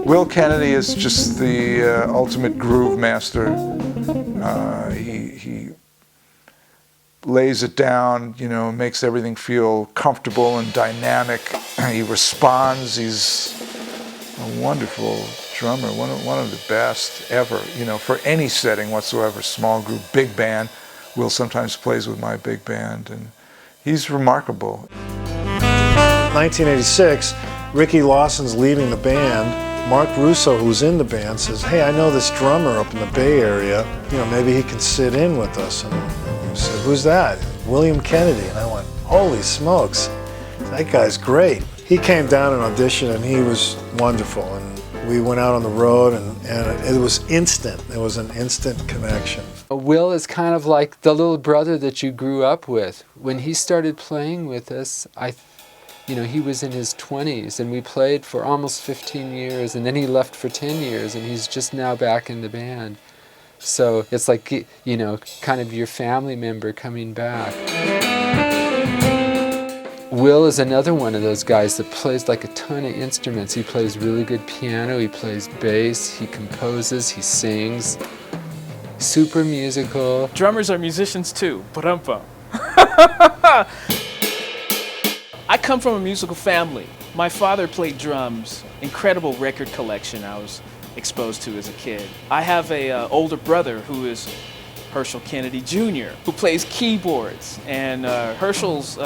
Will Kennedy is just the ultimate groove master. He lays it down, you know, makes everything feel comfortable and dynamic. He responds. He's a wonderful drummer, one of the best ever, you know, for any setting whatsoever, small group, big band. Will sometimes plays with my big band, and he's remarkable. 1986, Ricky Lawson's leaving the band. Mark Russo, who's in the band, says, "Hey, I know this drummer up in the Bay Area. You know, maybe he can sit in with us." And I said, "Who's that?" "William Kennedy." And I went, "Holy smokes, that guy's great." He came down and auditioned, and he was wonderful. And we went out on the road, and it was instant. It was an instant connection. Will is kind of like the little brother that you grew up with. When he started playing with us, you know, he was in his 20s, and we played for almost 15 years, and then he left for 10 years, and he's just now back in the band. So it's like, you know, kind of your family member coming back. Will is another one of those guys that plays like a ton of instruments. He plays really good piano, he plays bass, he composes, he sings. Super musical. Drummers are musicians too. Ba-dum-bum. I come from a musical family. My father played drums, incredible record collection I was exposed to as a kid. I have an older brother who is Herschel Kennedy Jr., who plays keyboards. And Herschel's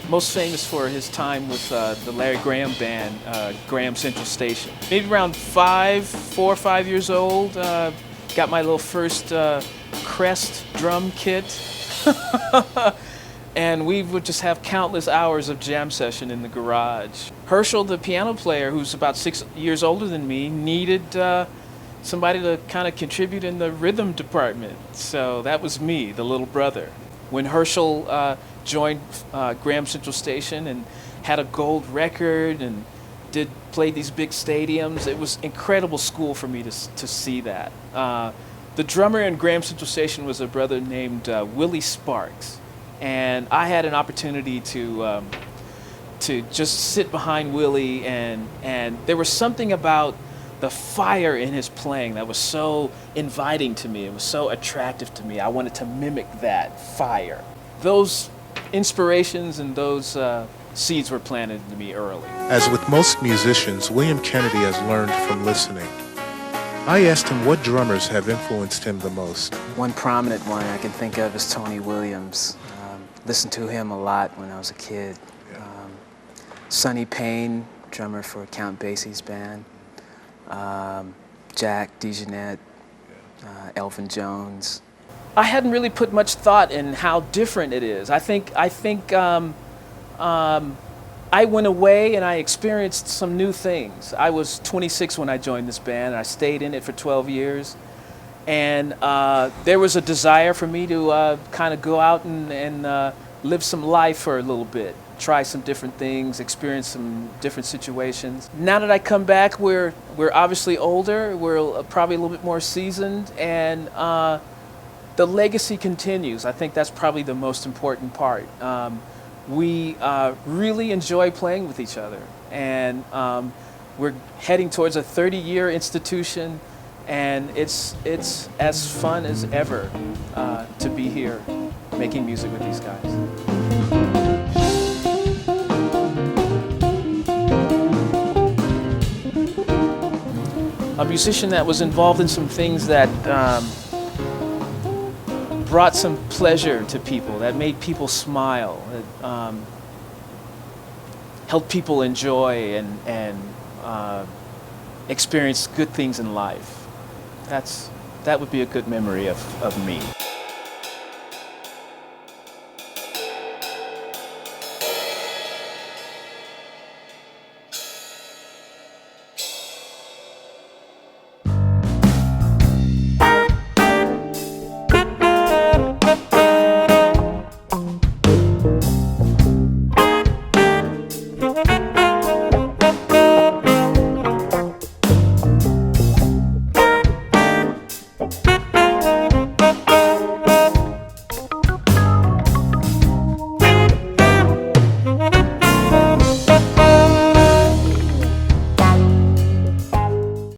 most famous for his time with the Larry Graham band, Graham Central Station. Maybe around 4 or 5 years old, got my little first Crest drum kit. And we would just have countless hours of jam session in the garage. Herschel, the piano player, who's about 6 years older than me, needed somebody to kind of contribute in the rhythm department. So that was me, the little brother. When Herschel joined Graham Central Station and had a gold record and played these big stadiums, it was incredible school for me to see that. The drummer in Graham Central Station was a brother named Willie Sparks. And I had an opportunity to just sit behind Willie, and there was something about the fire in his playing that was so inviting to me. It was so attractive to me. I wanted to mimic that fire. Those inspirations and those seeds were planted in me early. As with most musicians, William Kennedy has learned from listening. I asked him what drummers have influenced him the most. One prominent one I can think of is Tony Williams. Listened to him a lot when I was a kid. Sonny Payne, drummer for Count Basie's band. Jack DeJohnette, Elvin Jones. I hadn't really put much thought in how different it is. I think I went away and I experienced some new things. I was 26 when I joined this band, and I stayed in it for 12 years. And there was a desire for me to kind of go out and live some life for a little bit, try some different things, experience some different situations. Now that I come back, we're obviously older, we're probably a little bit more seasoned, and the legacy continues. I think that's probably the most important part. We really enjoy playing with each other, and we're heading towards a 30-year institution. And it's as fun as ever to be here making music with these guys. A musician that was involved in some things that brought some pleasure to people, that made people smile, that helped people enjoy and experience good things in life. That would be a good memory of me.